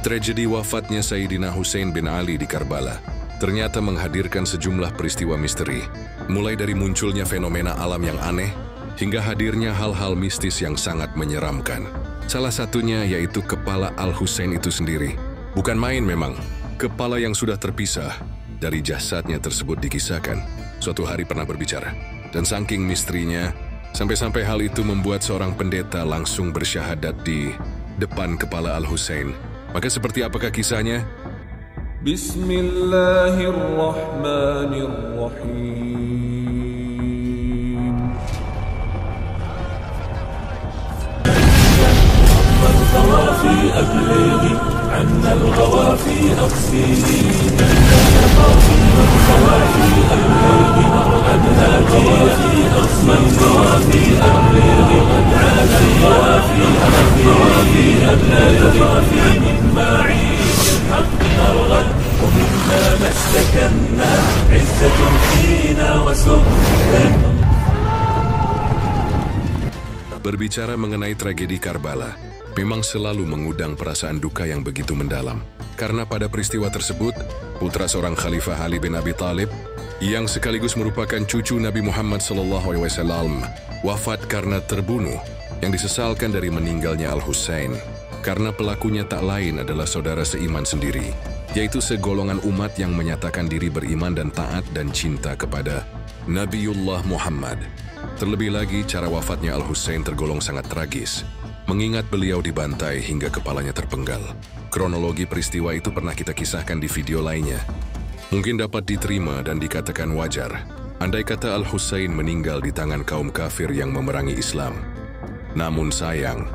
Tragedi wafatnya Sayyidina Hussein bin Ali di Karbala ternyata menghadirkan sejumlah peristiwa misteri, mulai dari munculnya fenomena alam yang aneh, hingga hadirnya hal-hal mistis yang sangat menyeramkan. Salah satunya yaitu kepala Al-Husain itu sendiri. Bukan main memang, kepala yang sudah terpisah dari jasadnya tersebut dikisahkan suatu hari pernah berbicara. Dan saking misterinya, sampai-sampai hal itu membuat seorang pendeta langsung bersyahadat di depan kepala Al-Husain. Maka seperti apakah kisahnya? Bismillahirrahmanirrahim. Berbicara mengenai tragedi Karbala, memang selalu mengundang perasaan duka yang begitu mendalam. Karena pada peristiwa tersebut, putra seorang Khalifah Ali bin Abi Thalib, yang sekaligus merupakan cucu Nabi Muhammad SAW, wafat karena terbunuh, yang disesalkan dari meninggalnya Al-Husain. Karena pelakunya tak lain adalah saudara seiman sendiri, yaitu segolongan umat yang menyatakan diri beriman dan taat dan cinta kepada Nabiullah Muhammad. Terlebih lagi, cara wafatnya Al-Husain tergolong sangat tragis, mengingat beliau dibantai hingga kepalanya terpenggal. Kronologi peristiwa itu pernah kita kisahkan di video lainnya. Mungkin dapat diterima dan dikatakan wajar, andai kata Al-Husain meninggal di tangan kaum kafir yang memerangi Islam. Namun sayang,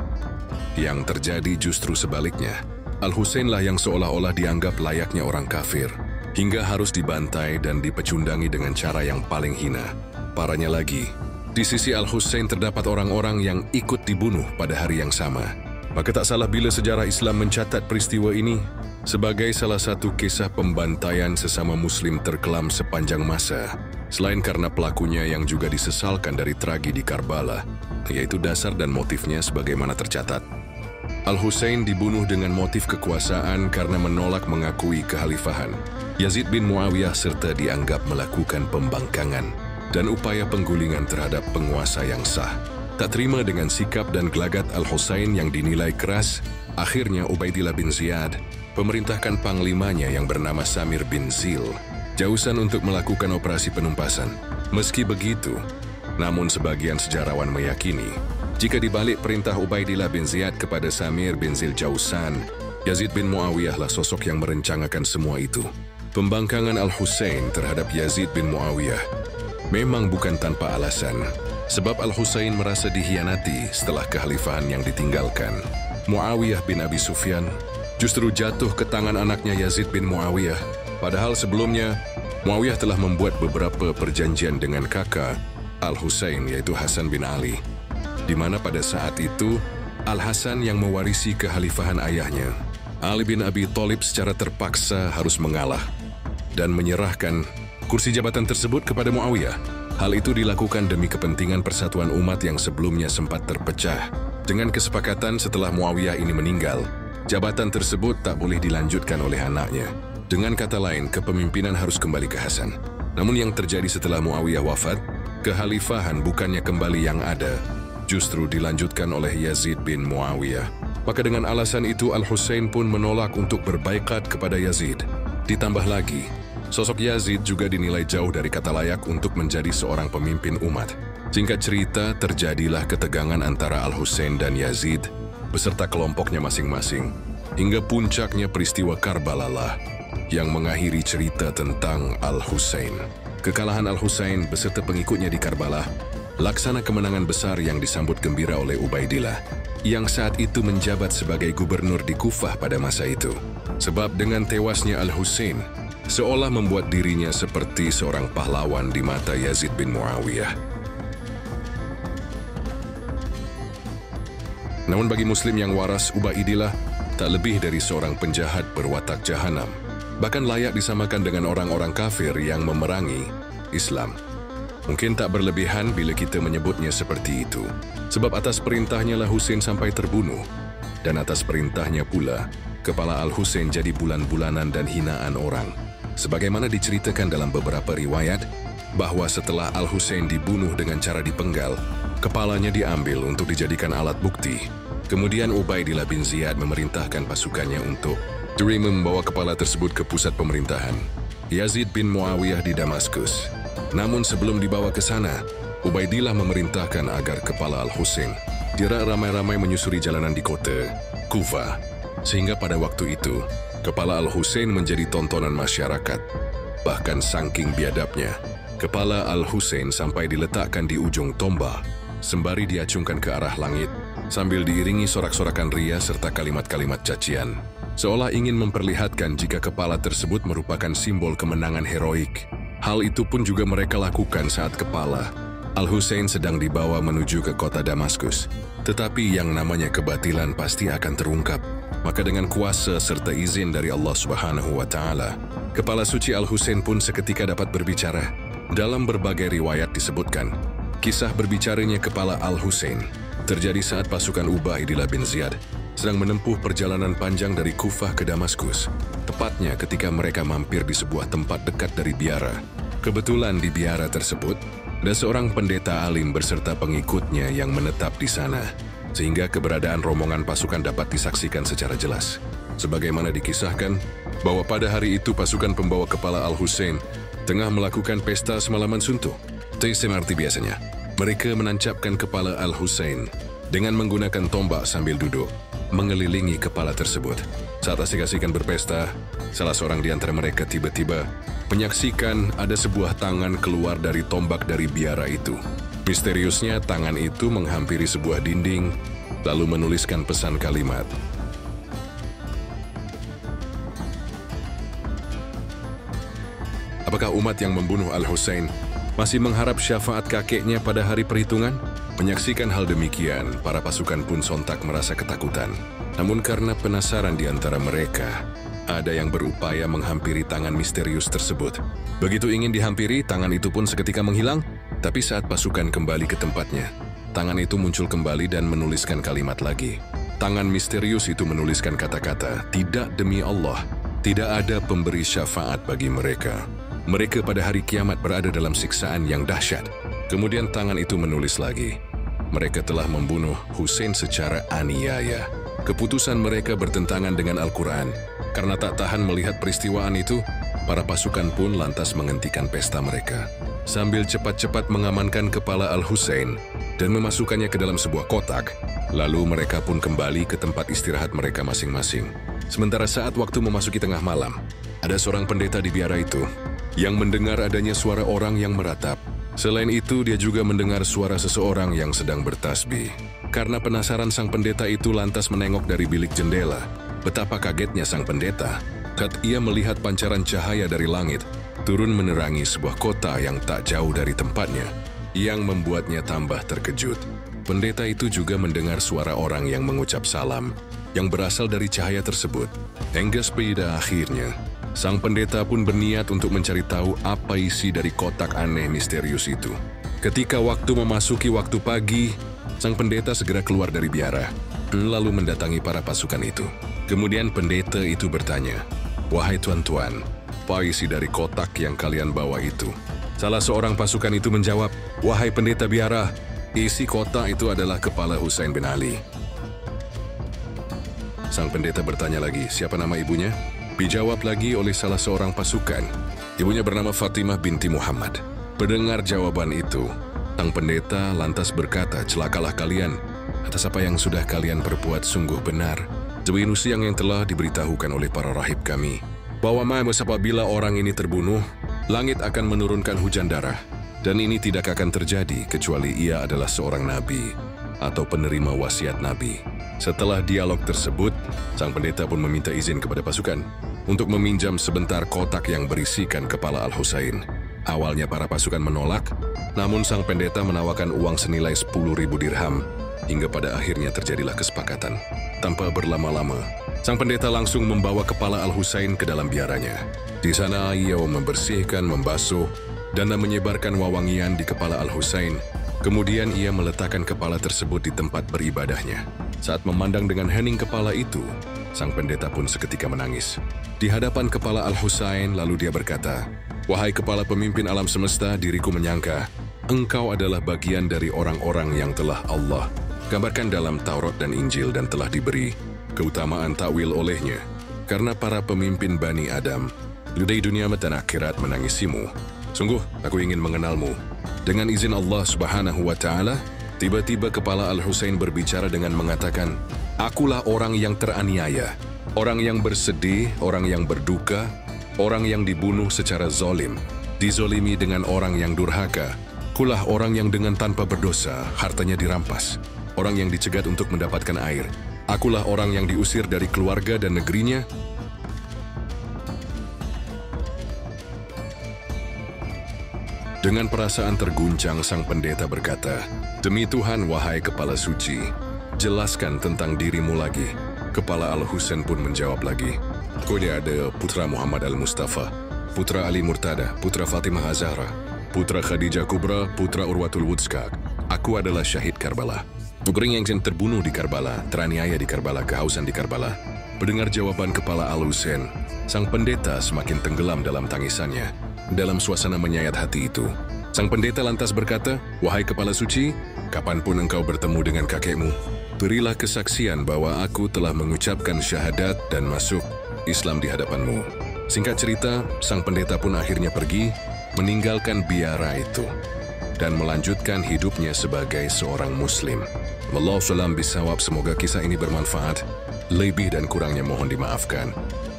yang terjadi justru sebaliknya. Al-Husainlah yang seolah-olah dianggap layaknya orang kafir, hingga harus dibantai dan dipecundangi dengan cara yang paling hina. Parahnya lagi, di sisi Al-Husain terdapat orang-orang yang ikut dibunuh pada hari yang sama. Maka tak salah bila sejarah Islam mencatat peristiwa ini sebagai salah satu kisah pembantaian sesama Muslim terkelam sepanjang masa. Selain karena pelakunya yang juga disesalkan dari tragedi Karbala, yaitu dasar dan motifnya sebagaimana tercatat. Al-Husain dibunuh dengan motif kekuasaan karena menolak mengakui kekhalifahan Yazid bin Muawiyah serta dianggap melakukan pembangkangan dan upaya penggulingan terhadap penguasa yang sah. Tak terima dengan sikap dan gelagat Al-Husain yang dinilai keras, akhirnya Ubaidillah bin Ziyad memerintahkan panglimanya yang bernama Samir bin Zil jausan untuk melakukan operasi penumpasan. Meski begitu, namun sebagian sejarawan meyakini jika dibalik perintah Ubaidillah bin Ziyad kepada Samir bin Zil Jausan, Yazid bin Muawiyah lah sosok yang merencanakan semua itu. Pembangkangan Al-Husain terhadap Yazid bin Muawiyah memang bukan tanpa alasan, sebab Al-Husain merasa dikhianati setelah kekhalifahan yang ditinggalkan. Muawiyah bin Abi Sufyan justru jatuh ke tangan anaknya Yazid bin Muawiyah, padahal sebelumnya Muawiyah telah membuat beberapa perjanjian dengan kakak Al-Husain yaitu Hasan bin Ali, di mana pada saat itu Al-Hasan yang mewarisi kekhalifahan ayahnya, Ali bin Abi Thalib, secara terpaksa harus mengalah dan menyerahkan kursi jabatan tersebut kepada Muawiyah. Hal itu dilakukan demi kepentingan persatuan umat yang sebelumnya sempat terpecah. Dengan kesepakatan setelah Muawiyah ini meninggal, jabatan tersebut tak boleh dilanjutkan oleh anaknya. Dengan kata lain, kepemimpinan harus kembali ke Hasan. Namun yang terjadi setelah Muawiyah wafat, kekhalifahan bukannya kembali yang ada, justru dilanjutkan oleh Yazid bin Muawiyah. Maka dengan alasan itu Al-Husain pun menolak untuk berbaikat kepada Yazid. Ditambah lagi, sosok Yazid juga dinilai jauh dari kata layak untuk menjadi seorang pemimpin umat. Singkat cerita, terjadilah ketegangan antara Al-Husain dan Yazid beserta kelompoknya masing-masing, hingga puncaknya peristiwa Karbala lah yang mengakhiri cerita tentang Al-Husain. Kekalahan Al-Husain beserta pengikutnya di Karbala laksana kemenangan besar yang disambut gembira oleh Ubaidillah, yang saat itu menjabat sebagai gubernur di Kufah pada masa itu. Sebab dengan tewasnya Al-Husain, seolah membuat dirinya seperti seorang pahlawan di mata Yazid bin Muawiyah. Namun bagi Muslim yang waras, Ubaidillah tak lebih dari seorang penjahat berwatak jahanam, bahkan layak disamakan dengan orang-orang kafir yang memerangi Islam. Mungkin tak berlebihan bila kita menyebutnya seperti itu, sebab atas perintahnya lah Husain sampai terbunuh, dan atas perintahnya pula kepala Al-Husain jadi bulan-bulanan dan hinaan orang. Sebagaimana diceritakan dalam beberapa riwayat, bahwa setelah Al-Husain dibunuh dengan cara dipenggal, kepalanya diambil untuk dijadikan alat bukti. Kemudian Ubaidillah bin Ziyad memerintahkan pasukannya untuk membawa kepala tersebut ke pusat pemerintahan, Yazid bin Muawiyah di Damaskus. Namun sebelum dibawa ke sana, Ubaidillah memerintahkan agar kepala Al-Husain dirak ramai-ramai menyusuri jalanan di kota Kufah, sehingga pada waktu itu, kepala Al-Husain menjadi tontonan masyarakat. Bahkan saking biadabnya, kepala Al-Husain sampai diletakkan di ujung tombak, sembari diacungkan ke arah langit, sambil diiringi sorak-sorakan ria serta kalimat-kalimat cacian, seolah ingin memperlihatkan jika kepala tersebut merupakan simbol kemenangan heroik. Hal itu pun juga mereka lakukan saat kepala Al-Husain sedang dibawa menuju ke kota Damaskus. Tetapi yang namanya kebatilan pasti akan terungkap. Maka dengan kuasa serta izin dari Allah Subhanahu wa Ta'ala, kepala suci Al-Husain pun seketika dapat berbicara. Dalam berbagai riwayat disebutkan, kisah berbicaranya kepala Al-Husain terjadi saat pasukan Ubaidillah bin Ziyad sedang menempuh perjalanan panjang dari Kufah ke Damaskus. Tepatnya ketika mereka mampir di sebuah tempat dekat dari biara. Kebetulan di biara tersebut, ada seorang pendeta alim beserta pengikutnya yang menetap di sana, sehingga keberadaan rombongan pasukan dapat disaksikan secara jelas. Sebagaimana dikisahkan, bahwa pada hari itu pasukan pembawa kepala Al-Husain tengah melakukan pesta semalaman suntuk. Seperti biasanya, mereka menancapkan kepala Al-Husain dengan menggunakan tombak sambil duduk, mengelilingi kepala tersebut. Saat asik-asikan berpesta, salah seorang di antara mereka tiba-tiba menyaksikan ada sebuah tangan keluar dari tombak dari biara itu. Misteriusnya, tangan itu menghampiri sebuah dinding, lalu menuliskan pesan kalimat. Apakah umat yang membunuh Al-Husain masih mengharap syafaat kakeknya pada hari perhitungan? Menyaksikan hal demikian, para pasukan pun sontak merasa ketakutan. Namun karena penasaran di antara mereka, ada yang berupaya menghampiri tangan misterius tersebut. Begitu ingin dihampiri, tangan itu pun seketika menghilang. Tapi saat pasukan kembali ke tempatnya, tangan itu muncul kembali dan menuliskan kalimat lagi. Tangan misterius itu menuliskan kata-kata, "Tidak demi Allah, tidak ada pemberi syafaat bagi mereka. Mereka pada hari kiamat berada dalam siksaan yang dahsyat." Kemudian tangan itu menulis lagi, "Mereka telah membunuh Husain secara aniaya." Keputusan mereka bertentangan dengan Al-Quran. Karena tak tahan melihat peristiwaan itu, para pasukan pun lantas menghentikan pesta mereka, sambil cepat-cepat mengamankan kepala Al-Husain dan memasukkannya ke dalam sebuah kotak. Lalu mereka pun kembali ke tempat istirahat mereka masing-masing. Sementara saat waktu memasuki tengah malam, ada seorang pendeta di biara itu yang mendengar adanya suara orang yang meratap. Selain itu, dia juga mendengar suara seseorang yang sedang bertasbih. Karena penasaran, sang pendeta itu lantas menengok dari bilik jendela. Betapa kagetnya sang pendeta saat ia melihat pancaran cahaya dari langit turun menerangi sebuah kota yang tak jauh dari tempatnya, yang membuatnya tambah terkejut. Pendeta itu juga mendengar suara orang yang mengucap salam yang berasal dari cahaya tersebut. Hingga pada akhirnya, sang pendeta pun berniat untuk mencari tahu apa isi dari kotak aneh misterius itu. Ketika waktu memasuki waktu pagi, sang pendeta segera keluar dari biara, lalu mendatangi para pasukan itu. Kemudian pendeta itu bertanya, "Wahai tuan-tuan, apa isi dari kotak yang kalian bawa itu?" Salah seorang pasukan itu menjawab, "Wahai pendeta biara, isi kotak itu adalah kepala Husain bin Ali." Sang pendeta bertanya lagi, "Siapa nama ibunya?" Dijawab lagi oleh salah seorang pasukan, "Ibunya bernama Fatimah binti Muhammad." Mendengar jawaban itu, sang pendeta lantas berkata, "Celakalah kalian, atas apa yang sudah kalian perbuat sungguh benar. Demi siang yang telah diberitahukan oleh para rahib kami, bahwa apabila orang ini terbunuh, langit akan menurunkan hujan darah, dan ini tidak akan terjadi kecuali ia adalah seorang nabi atau penerima wasiat nabi." Setelah dialog tersebut, sang pendeta pun meminta izin kepada pasukan untuk meminjam sebentar kotak yang berisikan kepala Al-Husain. Awalnya para pasukan menolak, namun sang pendeta menawarkan uang senilai 10.000 dirham, hingga pada akhirnya terjadilah kesepakatan. Tanpa berlama-lama, sang pendeta langsung membawa kepala Al-Husain ke dalam biaranya. Di sana ia membersihkan, membasuh, dan menyebarkan wawangian di kepala Al-Husain. Kemudian ia meletakkan kepala tersebut di tempat beribadahnya. Saat memandang dengan hening kepala itu, Sang pendeta pun seketika menangis. Di hadapan kepala Al-Husain, lalu dia berkata, "Wahai kepala pemimpin alam semesta, diriku menyangka engkau adalah bagian dari orang-orang yang telah Allah gambarkan dalam Taurat dan Injil dan telah diberi keutamaan takwil olehnya. Karena para pemimpin Bani Adam, di dunia dan akhirat menangisimu. Sungguh, aku ingin mengenalmu." Dengan izin Allah Subhanahu wa Ta'ala, tiba-tiba kepala Al-Husain berbicara dengan mengatakan, "Akulah orang yang teraniaya, orang yang bersedih, orang yang berduka, orang yang dibunuh secara zalim, dizolimi dengan orang yang durhaka. Akulah orang yang dengan tanpa berdosa, hartanya dirampas, orang yang dicegat untuk mendapatkan air. Akulah orang yang diusir dari keluarga dan negerinya." Dengan perasaan terguncang, sang pendeta berkata, "Demi Tuhan, wahai kepala suci, jelaskan tentang dirimu lagi." Kepala Al-Husain pun menjawab lagi, "Kau dia ada putra Muhammad Al-Mustafa, putra Ali Murtada, putra Fatimah Az-Zahra, putra Khadijah Kubra, putra Urwatul Wudskak. Aku adalah syahid Karbala. Orang yang terbunuh di Karbala, teraniaya di Karbala, kehausan di Karbala." Mendengar jawaban kepala Al-Husain, sang pendeta semakin tenggelam dalam tangisannya. Dalam suasana menyayat hati itu, sang pendeta lantas berkata, "Wahai kepala suci, kapanpun engkau bertemu dengan kakekmu, berilah kesaksian bahwa aku telah mengucapkan syahadat dan masuk Islam di hadapanmu." Singkat cerita, sang pendeta pun akhirnya pergi, meninggalkan biara itu, dan melanjutkan hidupnya sebagai seorang muslim. Wallahu a'lam bishawab. Semoga kisah ini bermanfaat. Lebih dan kurangnya mohon dimaafkan.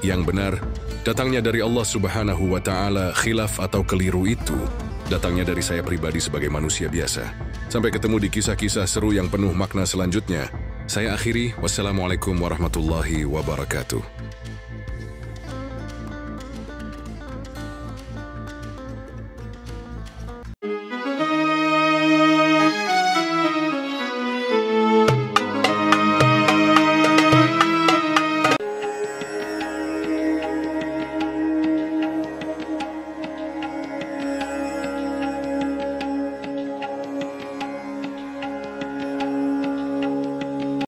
Yang benar, datangnya dari Allah Subhanahu wa Ta'ala. Khilaf atau keliru itu datangnya dari saya pribadi sebagai manusia biasa. Sampai ketemu di kisah-kisah seru yang penuh makna selanjutnya. Saya akhiri. Wassalamualaikum warahmatullahi wabarakatuh.